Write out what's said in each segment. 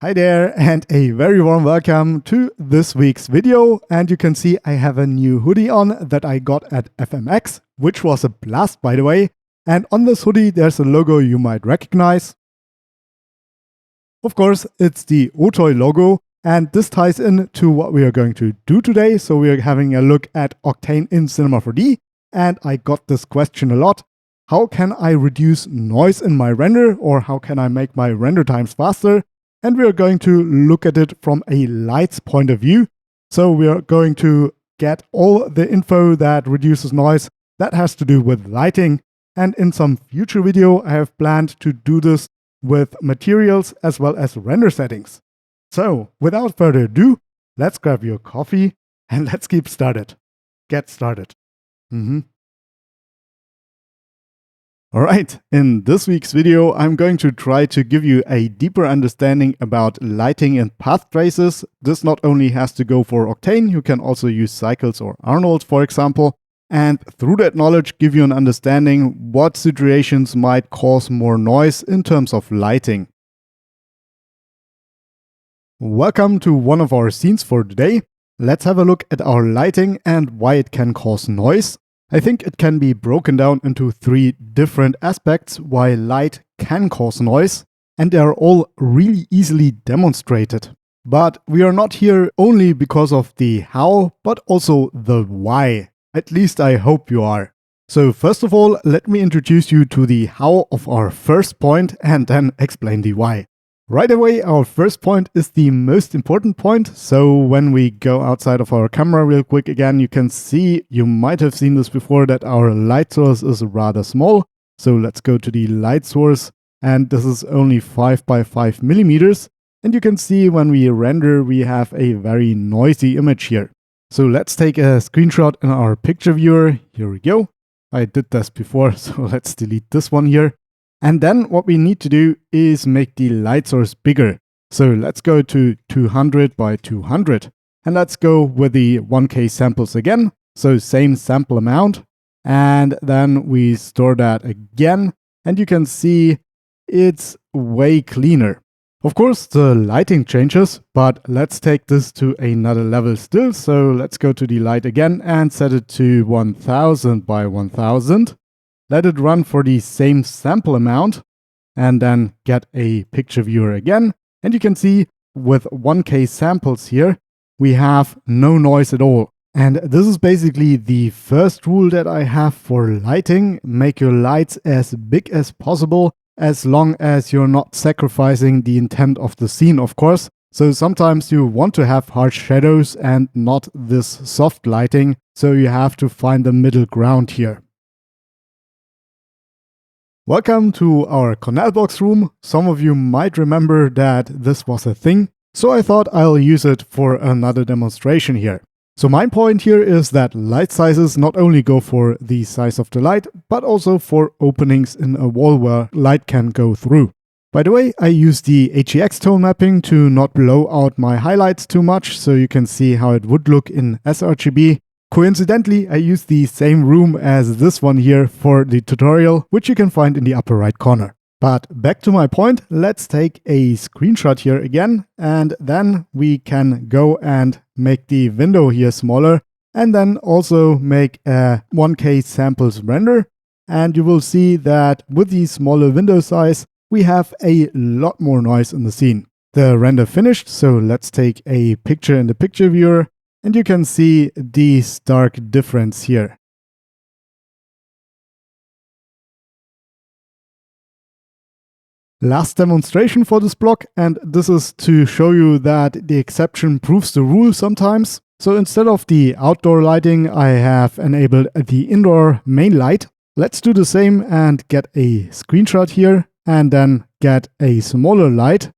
Hi there and a very warm welcome to this week's video. And you can see I have a new hoodie on that I got at FMX, which was a blast by the way. And on this hoodie there's a logo you might recognize. Of course, it's the Octane logo, and this ties in to what we are going to do today. So we are having a look at Octane in Cinema 4D, and I got this question a lot. How can I reduce noise in my render, or how can I make my render times faster? And we are going to look at it from a lights point of view. So we are going to get all the info that reduces noise that has to do with lighting. And in some future video, I have planned to do this with materials as well as render settings. So without further ado, let's grab your coffee and let's get started. Alright, in this week's video I'm going to try to give you a deeper understanding about lighting and path traces. This not only has to go for Octane, you can also use Cycles or Arnold for example, and through that knowledge give you an understanding what situations might cause more noise in terms of lighting. Welcome to one of our scenes for today. Let's have a look at our lighting and why it can cause noise. I think it can be broken down into three different aspects why light can cause noise, and they are all really easily demonstrated. But we are not here only because of the how, but also the why. At least I hope you are. So first of all, let me introduce you to the how of our first point and then explain the why. Right away, our first point is the most important point. So when we go outside of our camera real quick again, you can see, you might have seen this before, that our light source is rather small. So let's go to the light source, and this is only 5 by 5 millimeters. And you can see when we render, we have a very noisy image here. So let's take a screenshot in our picture viewer. Here we go. I did this before, so let's delete this one here. And then what we need to do is make the light source bigger. So let's go to 200 by 200. And let's go with the 1K samples again. So same sample amount. And then we store that again. And you can see it's way cleaner. Of course, the lighting changes, but let's take this to another level still. So let's go to the light again and set it to 1000 by 1000. Let it run for the same sample amount and then get a picture viewer again. And you can see with 1K samples here, we have no noise at all. And this is basically the first rule that I have for lighting. Make your lights as big as possible, as long as you're not sacrificing the intent of the scene, of course. So sometimes you want to have harsh shadows and not this soft lighting. So you have to find the middle ground here. Welcome to our Cornell box room. Some of you might remember that this was a thing, so I thought I'll use it for another demonstration here. So my point here is that light sizes not only go for the size of the light, but also for openings in a wall where light can go through. By the way, I use the HEX tone mapping to not blow out my highlights too much, so you can see how it would look in sRGB. Coincidentally, I used the same room as this one here for the tutorial, which you can find in the upper right corner. But back to my point, let's take a screenshot here again, and then we can go and make the window here smaller, and then also make a 1K samples render. And you will see that with the smaller window size, we have a lot more noise in the scene. The render finished, so let's take a picture in the picture viewer. And you can see the stark difference here. Last demonstration for this block, and this is to show you that the exception proves the rule sometimes. So instead of the outdoor lighting, I have enabled the indoor main light. Let's do the same and get a screenshot here, and then get a smaller light.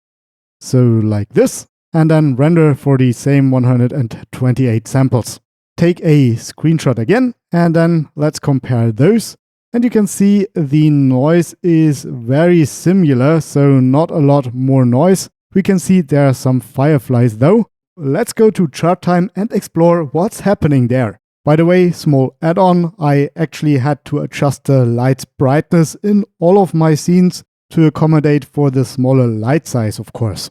So like this. And then render for the same 128 samples. Take a screenshot again, and then let's compare those. And you can see the noise is very similar, so not a lot more noise. We can see there are some fireflies though. Let's go to chart time and explore what's happening there. By the way, small add-on, I actually had to adjust the light's brightness in all of my scenes to accommodate for the smaller light size, of course.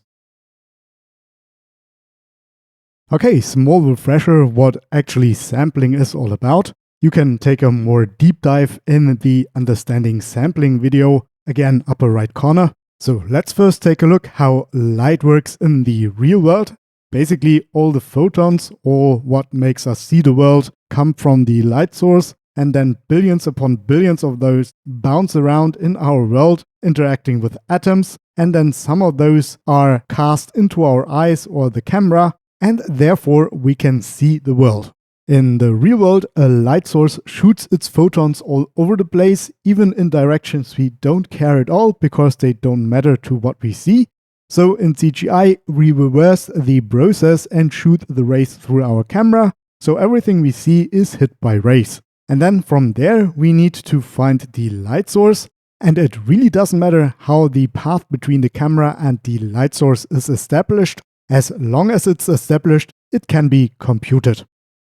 Okay, small refresher what actually sampling is all about. You can take a more deep dive in the Understanding Sampling video, again upper right corner. So let's first take a look how light works in the real world. Basically all the photons, or what makes us see the world, come from the light source, and then billions upon billions of those bounce around in our world, interacting with atoms, and then some of those are cast into our eyes or the camera, and therefore we can see the world. In the real world, a light source shoots its photons all over the place, even in directions we don't care at all because they don't matter to what we see. So in CGI, we reverse the process and shoot the rays through our camera, so everything we see is hit by rays. And then from there, we need to find the light source, and it really doesn't matter how the path between the camera and the light source is established. As long as it's established, it can be computed.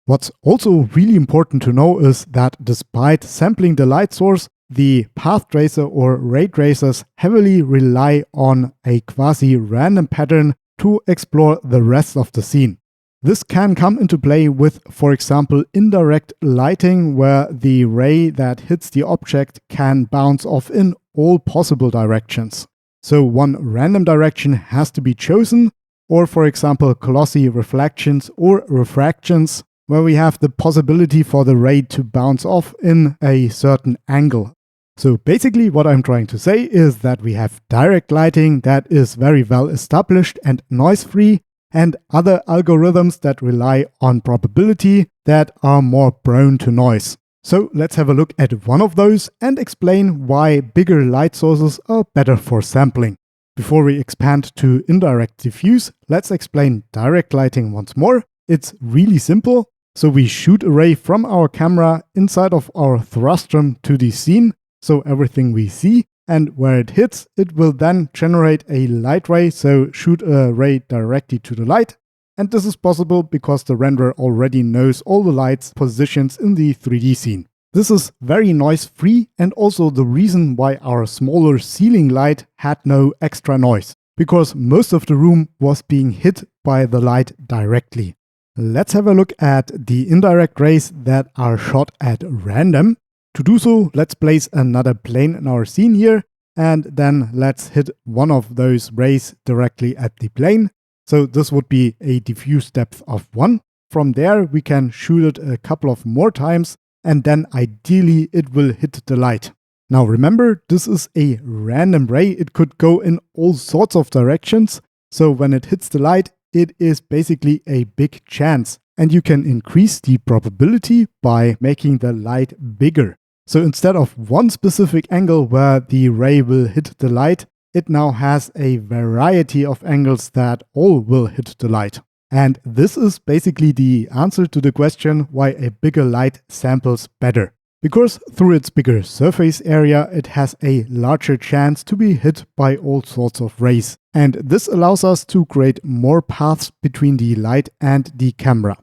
What's also really important to know is that despite sampling the light source, the path tracer or ray tracers heavily rely on a quasi-random pattern to explore the rest of the scene. This can come into play with, for example, indirect lighting, where the ray that hits the object can bounce off in all possible directions. So one random direction has to be chosen, or for example glossy reflections or refractions, where we have the possibility for the ray to bounce off in a certain angle. So basically what I'm trying to say is that we have direct lighting that is very well established and noise-free, and other algorithms that rely on probability that are more prone to noise. So let's have a look at one of those and explain why bigger light sources are better for sampling. Before we expand to indirect diffuse, let's explain direct lighting once more. It's really simple. So we shoot a ray from our camera inside of our thrustrum to the scene, so everything we see, and where it hits, it will then generate a light ray, so shoot a ray directly to the light. And this is possible because the renderer already knows all the light's positions in the 3D scene. This is very noise-free and also the reason why our smaller ceiling light had no extra noise, because most of the room was being hit by the light directly. Let's have a look at the indirect rays that are shot at random. To do so, let's place another plane in our scene here, and then let's hit one of those rays directly at the plane. So this would be a diffuse depth of 1. From there, we can shoot it a couple of more times, and then ideally it will hit the light. Now remember, this is a random ray. It could go in all sorts of directions. So when it hits the light, it is basically a big chance. And you can increase the probability by making the light bigger. So instead of one specific angle where the ray will hit the light, it now has a variety of angles that all will hit the light. And this is basically the answer to the question why a bigger light samples better. Because through its bigger surface area, it has a larger chance to be hit by all sorts of rays. And this allows us to create more paths between the light and the camera.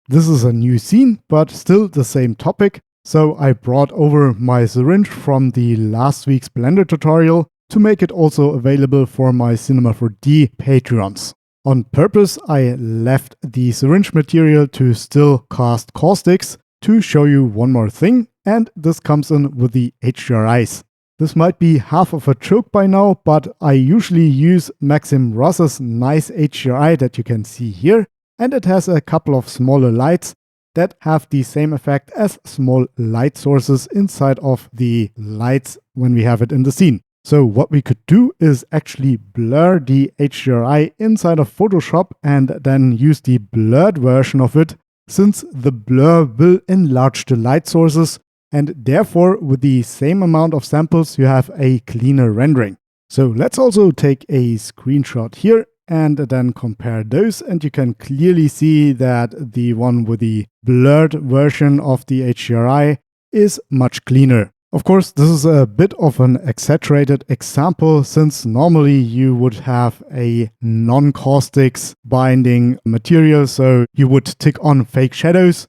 This is a new scene, but still the same topic. So I brought over my syringe from the last week's Blender tutorial to make it also available for my Cinema 4D Patreons. On purpose, I left the syringe material to still cast caustics to show you one more thing, and this comes in with the HDRIs. This might be half of a joke by now, but I usually use Maxim Ross's nice HDRI that you can see here, and it has a couple of smaller lights that have the same effect as small light sources inside of the lights when we have it in the scene. So what we could do is actually blur the HDRI inside of Photoshop and then use the blurred version of it, since the blur will enlarge the light sources, and therefore with the same amount of samples you have a cleaner rendering. So let's also take a screenshot here and then compare those, and you can clearly see that the one with the blurred version of the HDRI is much cleaner. Of course, this is a bit of an exaggerated example, since normally you would have a non-caustics binding material, so you would tick on fake shadows.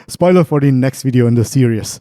Spoiler for the next video in the series.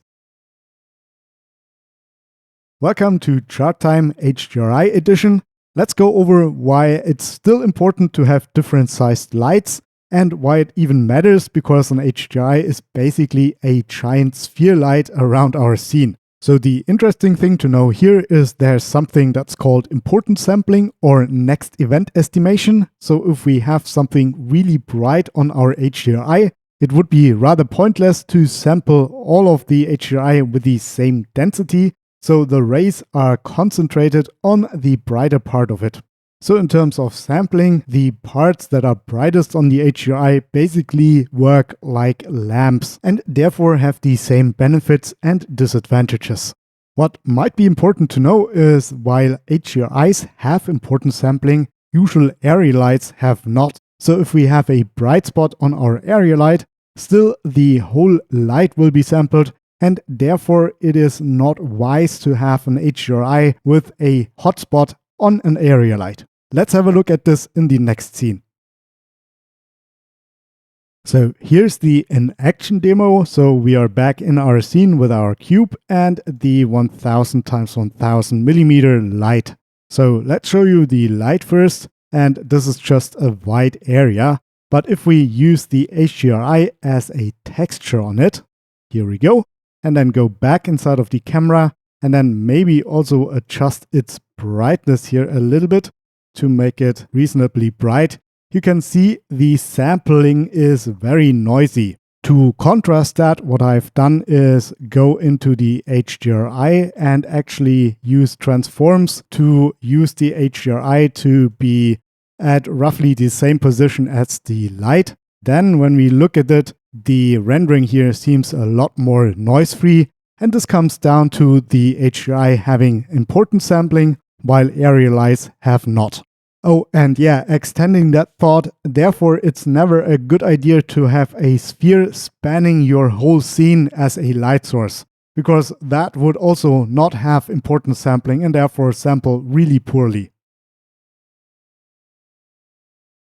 Welcome to Chart Time HDRI edition. Let's go over why it's still important to have different sized lights and why it even matters, because an HDRI is basically a giant sphere light around our scene. So the interesting thing to know here is there's something that's called importance sampling or next event estimation. So if we have something really bright on our HDRI, it would be rather pointless to sample all of the HDRI with the same density, so the rays are concentrated on the brighter part of it. So in terms of sampling, the parts that are brightest on the HDRI basically work like lamps and therefore have the same benefits and disadvantages. What might be important to know is while HDRIs have importance sampling, usual area lights have not. So if we have a bright spot on our area light, still the whole light will be sampled, and therefore it is not wise to have an HDRI with a hotspot on an area light. Let's have a look at this in the next scene. So here's the in-action demo. So we are back in our scene with our cube and the 1000 x 1000 millimeter light. So let's show you the light first, and this is just a white area. But if we use the HDRI as a texture on it, here we go, and then go back inside of the camera and then maybe also adjust its brightness here a little bit to make it reasonably bright, you can see the sampling is very noisy. To contrast that, what I've done is go into the HDRI and actually use transforms to use the HDRI to be at roughly the same position as the light. Then when we look at it, the rendering here seems a lot more noise-free, and this comes down to the HDRI having importance sampling while area lights have not. Oh, and yeah, extending that thought, therefore it's never a good idea to have a sphere spanning your whole scene as a light source, because that would also not have importance sampling and therefore sample really poorly.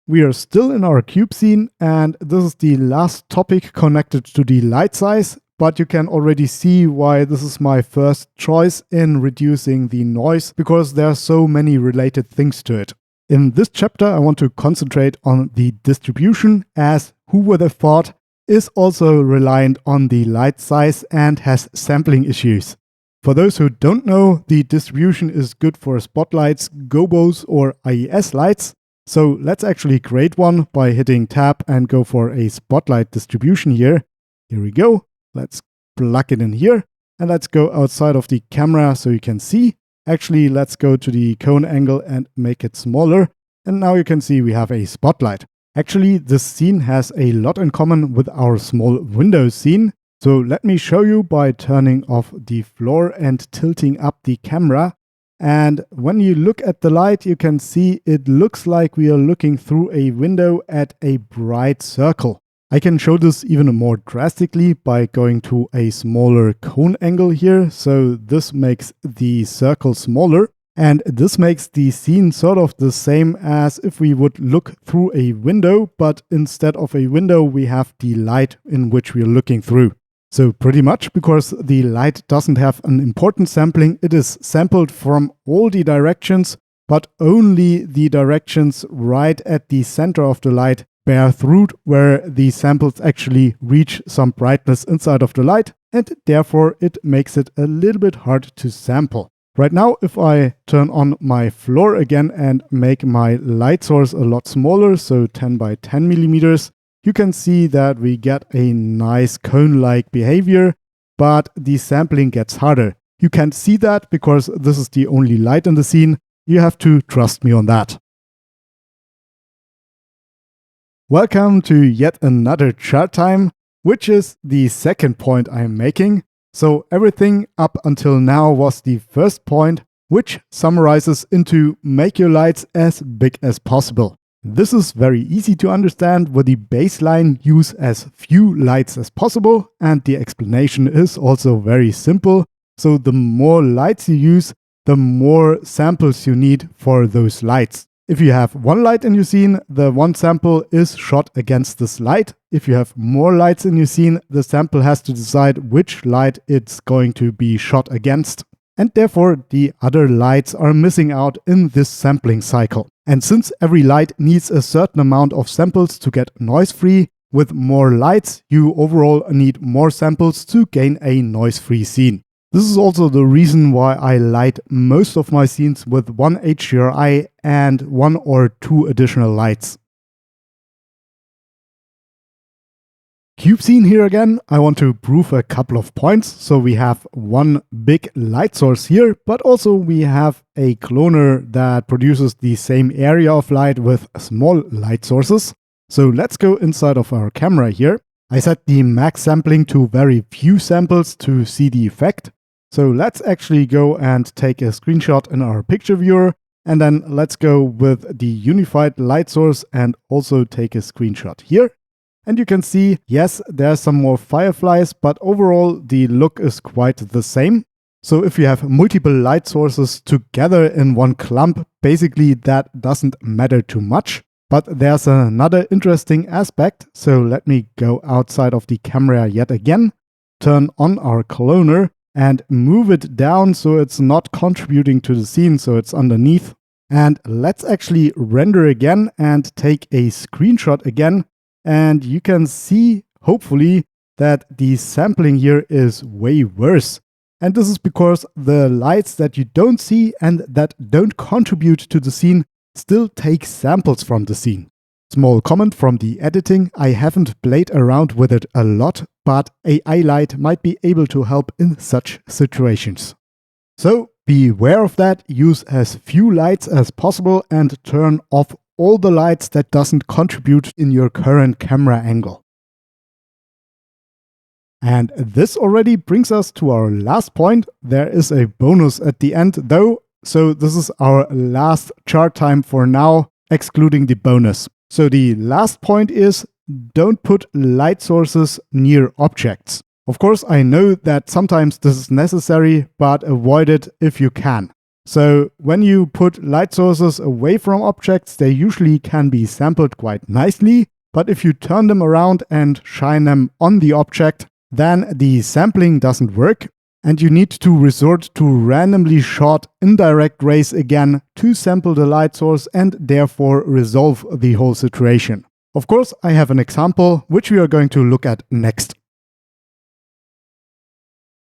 We are still in our cube scene, and this is the last topic connected to the light size, but you can already see why this is my first choice in reducing the noise, because there are so many related things to it. In this chapter, I want to concentrate on the distribution, as who would have thought is also reliant on the light size and has sampling issues. For those who don't know, the distribution is good for spotlights, gobos or IES lights. So let's actually create one by hitting tab and go for a spotlight distribution here. Here we go. Let's plug it in here and let's go outside of the camera so you can see. Actually, let's go to the cone angle and make it smaller. And now you can see we have a spotlight. Actually, this scene has a lot in common with our small window scene. So let me show you by turning off the floor and tilting up the camera. And when you look at the light, you can see it looks like we are looking through a window at a bright circle. I can show this even more drastically by going to a smaller cone angle here. So this makes the circle smaller, and this makes the scene sort of the same as if we would look through a window, but instead of a window we have the light in which we are looking through. So pretty much because the light doesn't have an importance sampling, it is sampled from all the directions, but only the directions right at the center of the light bear fruit, where the samples actually reach some brightness inside of the light, and therefore it makes it a little bit hard to sample. Right now, if I turn on my floor again and make my light source a lot smaller, so 10 by 10 millimeters, you can see that we get a nice cone-like behavior, but the sampling gets harder. You can't see that because this is the only light in the scene. You have to trust me on that. Welcome to yet another chart time, which is the second point I'm making. So everything up until now was the first point, which summarizes into make your lights as big as possible. This is very easy to understand with the baseline use as few lights as possible, and the explanation is also very simple. So the more lights you use, the more samples you need for those lights. If you have one light in your scene, the one sample is shot against this light. If you have more lights in your scene, the sample has to decide which light it's going to be shot against. and therefore the other lights are missing out in this sampling cycle. And since every light needs a certain amount of samples to get noise-free, with more lights you overall need more samples to gain a noise-free scene. This is also the reason why I light most of my scenes with one HDRI and one or two additional lights. Cube scene here again. I want to prove a couple of points. So we have one big light source here, but also we have a cloner that produces the same area of light with small light sources. So let's go inside of our camera here. I set the max sampling to very few samples to see the effect. So let's actually go and take a screenshot in our picture viewer, and then let's go with the unified light source and also take a screenshot here. And you can see, yes, there's some more fireflies, but overall the look is quite the same. So if you have multiple light sources together in one clump, basically that doesn't matter too much. But there's another interesting aspect. So let me go outside of the camera yet again, turn on our cloner and move it down so it's not contributing to the scene, so it's underneath. And let's actually render again and take a screenshot again. And you can see, hopefully, that the sampling here is way worse. And this is because the lights that you don't see and that don't contribute to the scene still take samples from the scene. Small comment from the editing, I haven't played around with it a lot, but AI light might be able to help in such situations. So beware of that, use as few lights as possible and turn off all the lights that doesn't contribute in your current camera angle. And this already brings us to our last point. There is a bonus at the end though, so this is our last chart time for now, excluding the bonus. So the last point is, don't put light sources near objects. Of course, I know that sometimes this is necessary, but avoid it if you can. So when you put light sources away from objects, they usually can be sampled quite nicely, but if you turn them around and shine them on the object, then the sampling doesn't work, and you need to resort to randomly shot indirect rays again to sample the light source and therefore resolve the whole situation. Of course, I have an example which we are going to look at next.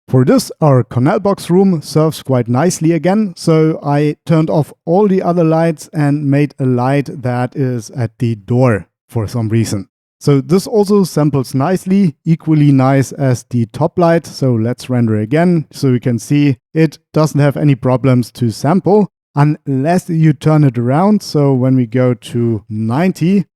For this, our Cornell box room serves quite nicely again, so I turned off all the other lights and made a light that is at the door for some reason. So this also samples nicely, equally nice as the top light. So let's render again so you can see it doesn't have any problems to sample unless you turn it around. So when we go to 90,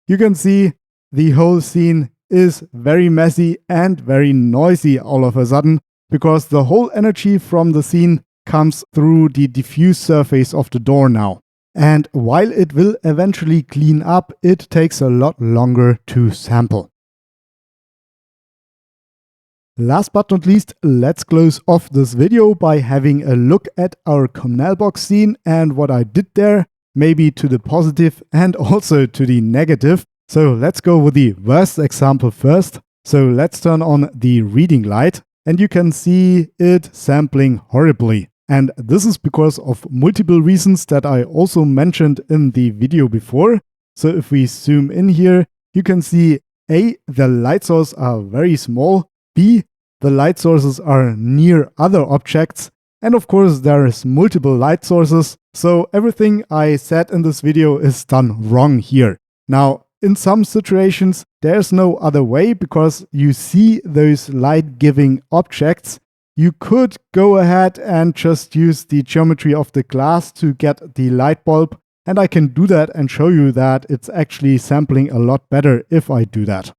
you can see the whole scene is very messy and very noisy all of a sudden, because the whole energy from the scene comes through the diffuse surface of the door now. And while it will eventually clean up, it takes a lot longer to sample. Last but not least, let's close off this video by having a look at our Cornell box scene and what I did there, maybe to the positive and also to the negative. So let's go with the worst example first. So let's turn on the reading light and you can see it sampling horribly. And this is because of multiple reasons that I also mentioned in the video before. So if we zoom in here, you can see A, the light sources are very small, B, the light sources are near other objects, and of course there is multiple light sources, so everything I said in this video is done wrong here. Now, in some situations there's no other way because you see those light-giving objects. You could go ahead and just use the geometry of the glass to get the light bulb, and I can do that and show you that it's actually sampling a lot better if I do that.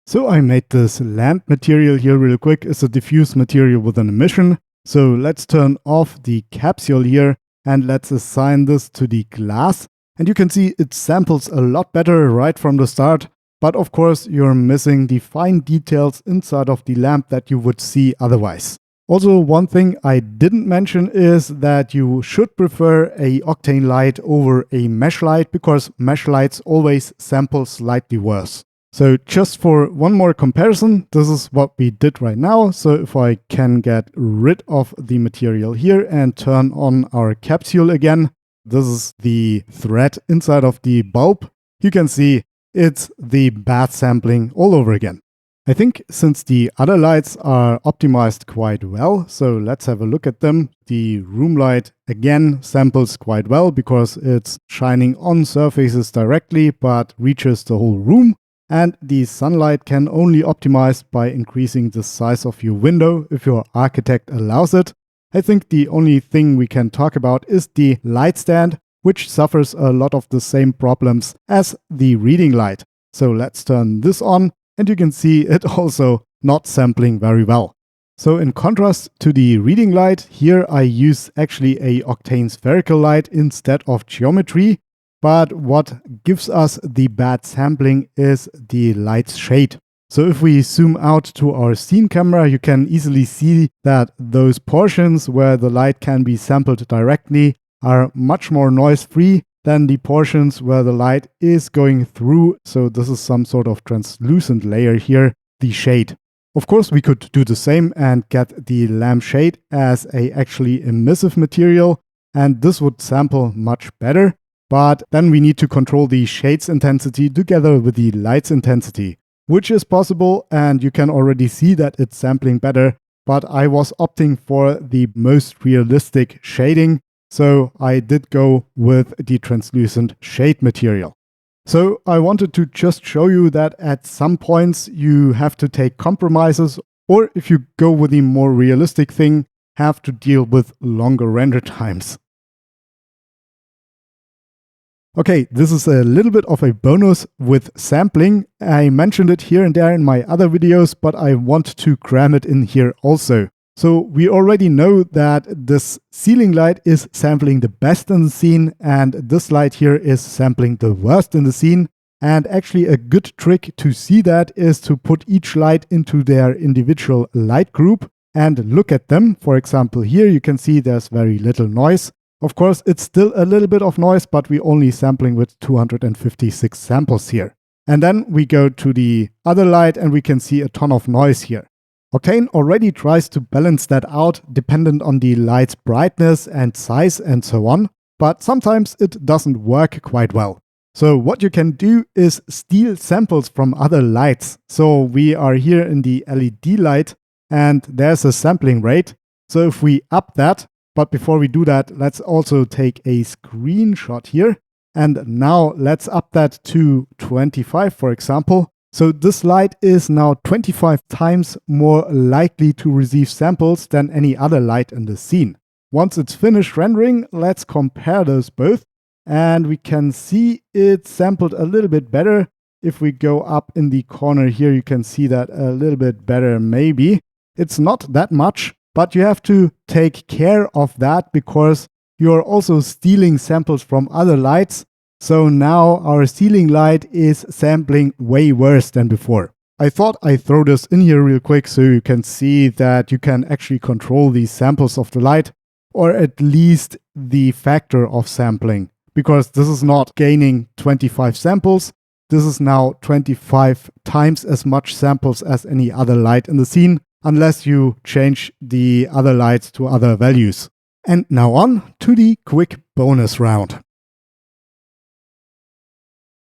So I made this lamp material here real quick. It's a diffuse material with an emission. So let's turn off the capsule here and let's assign this to the glass. And you can see it samples a lot better right from the start. But of course you're missing the fine details inside of the lamp that you would see otherwise. Also, one thing I didn't mention is that you should prefer a Octane light over a mesh light because mesh lights always sample slightly worse. So just for one more comparison, this is what we did right now. So if I can get rid of the material here and turn on our capsule again, this is the thread inside of the bulb. You can see it's the bad sampling all over again. I think since the other lights are optimized quite well, so let's have a look at them. The room light again samples quite well because it's shining on surfaces directly but reaches the whole room. And the sunlight can only optimize by increasing the size of your window if your architect allows it. I think the only thing we can talk about is the light stand, which suffers a lot of the same problems as the reading light. So let's turn this on. And you can see it also not sampling very well. So in contrast to the reading light, here I use actually a Octane spherical light instead of geometry. But what gives us the bad sampling is the light's shade. So if we zoom out to our scene camera, you can easily see that those portions where the light can be sampled directly are much more noise-free than the portions where the light is going through. So this is some sort of translucent layer here, the shade. Of course, we could do the same and get the lamp shade as a actually emissive material, and this would sample much better. But then we need to control the shade's intensity together with the light's intensity, which is possible, and you can already see that it's sampling better. But I was opting for the most realistic shading, so I did go with the translucent shade material. So I wanted to just show you that at some points you have to take compromises, or if you go with the more realistic thing, have to deal with longer render times. Okay, this is a little bit of a bonus with sampling. I mentioned it here and there in my other videos, but I want to cram it in here also. So we already know that this ceiling light is sampling the best in the scene, and this light here is sampling the worst in the scene. And actually a good trick to see that is to put each light into their individual light group and look at them. For example, here you can see there's very little noise. Of course, it's still a little bit of noise, but we're only sampling with 256 samples here. And then we go to the other light and we can see a ton of noise here. Octane already tries to balance that out dependent on the light's brightness and size and so on, but sometimes it doesn't work quite well. So what you can do is steal samples from other lights. So we are here in the LED light and there's a sampling rate. So if we up that, but before we do that, let's also take a screenshot here. And now let's up that to 25, for example. So this light is now 25 times more likely to receive samples than any other light in the scene. Once it's finished rendering, let's compare those both. And we can see it sampled a little bit better. If we go up in the corner here, you can see that a little bit better maybe. It's not that much, but you have to take care of that because you're also stealing samples from other lights. So now our ceiling light is sampling way worse than before. I thought I'd throw this in here real quick so you can see that you can actually control these samples of the light, or at least the factor of sampling. Because this is not gaining 25 samples, this is now 25 times as much samples as any other light in the scene, unless you change the other lights to other values. And now on to the quick bonus round.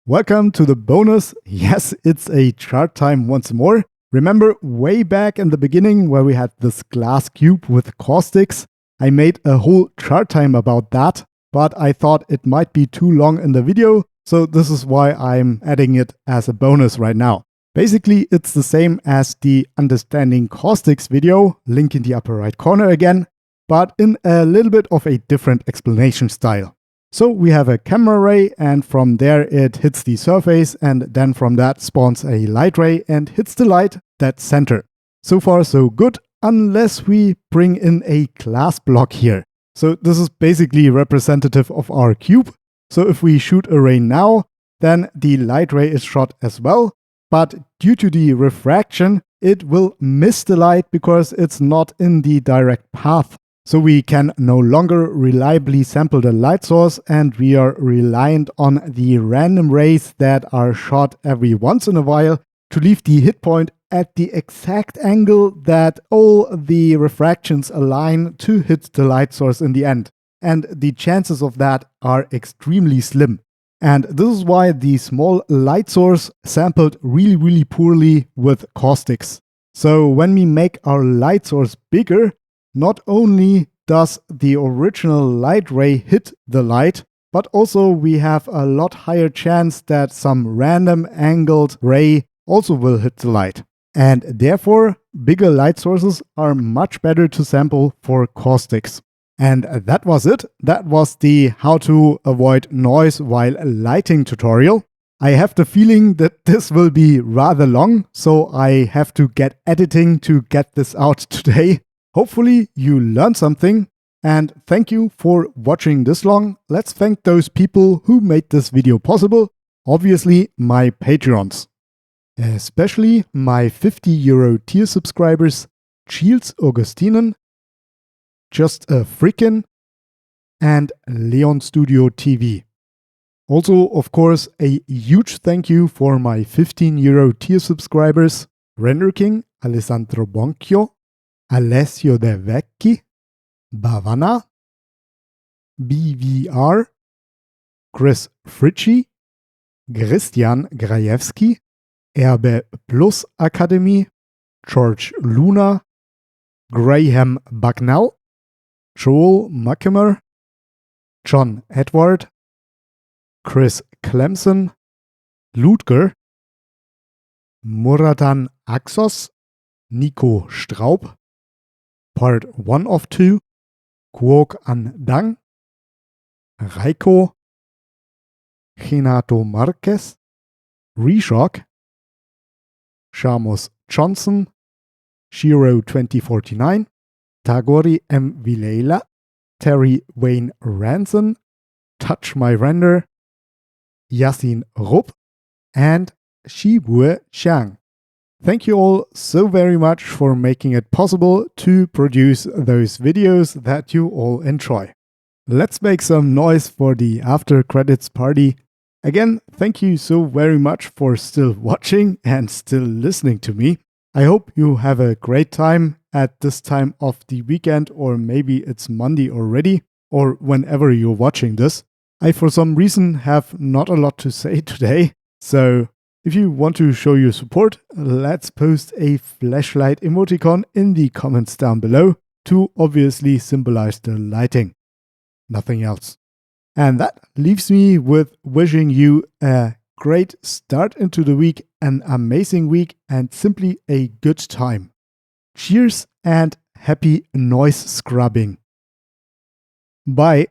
Welcome to the bonus. Yes, it's a chart time once more. Remember way back in the beginning where we had this glass cube with caustics? I made a whole chart time about that, but I thought it might be too long in the video, so this is why I'm adding it as a bonus right now. Basically, it's the same as the Understanding Caustics video, link in the upper right corner again, but in a little bit of a different explanation style. So we have a camera ray, and from there it hits the surface, and then from that spawns a light ray and hits the light dead center. So far so good, unless we bring in a glass block here. So this is basically representative of our cube. So if we shoot a ray now, then the light ray is shot as well. But due to the refraction, it will miss the light because it's not in the direct path. So we can no longer reliably sample the light source, and we are reliant on the random rays that are shot every once in a while to leave the hit point at the exact angle that all the refractions align to hit the light source in the end. And the chances of that are extremely slim. And this is why the small light source sampled really poorly with caustics. So when we make our light source bigger, not only does the original light ray hit the light, but also we have a lot higher chance that some random angled ray also will hit the light. And therefore, bigger light sources are much better to sample for caustics. And that was it. That was the how to avoid noise while lighting tutorial. I have the feeling that this will be rather long, so I have to get editing to get this out today. Hopefully you learned something, and thank you for watching this long. Let's thank those people who made this video possible. Obviously my Patreons. Especially my €50 tier subscribers Shields Augustinen, Just a Freakin', and Leon Studio TV. Also, of course, a huge thank you for my €15 tier subscribers Render King, Alessandro Bonchio, Alessio De Vecchi, Bavana, BVR, Chris Fritchie, Christian Grajewski, Erbe Plus Academy, George Luna, Graham Bucknell, Joel Muckimer, John Edward, Chris Clemson, Ludger, Muradan Axos, Nico Straub, Part 1 of 2, Kuok An Dang, Raiko, Renato Marquez, Reshock, Shamus Johnson, Shiro 2049, Tagori M. Vilela, Terry Wayne Ranson, Touch My Render, Yasin Rupp, and Shibue Xiang. Thank you all so very much for making it possible to produce those videos that you all enjoy. Let's make some noise for the after credits party. Again, thank you so very much for still watching and still listening to me. I hope you have a great time at this time of the weekend, or maybe it's Monday already, or whenever you're watching this. I for some reason have not a lot to say today, so if you want to show your support, let's post a flashlight emoticon in the comments down below to obviously symbolize the lighting. Nothing else. And that leaves me with wishing you a great start into the week, an amazing week, and simply a good time. Cheers and happy noise scrubbing. Bye.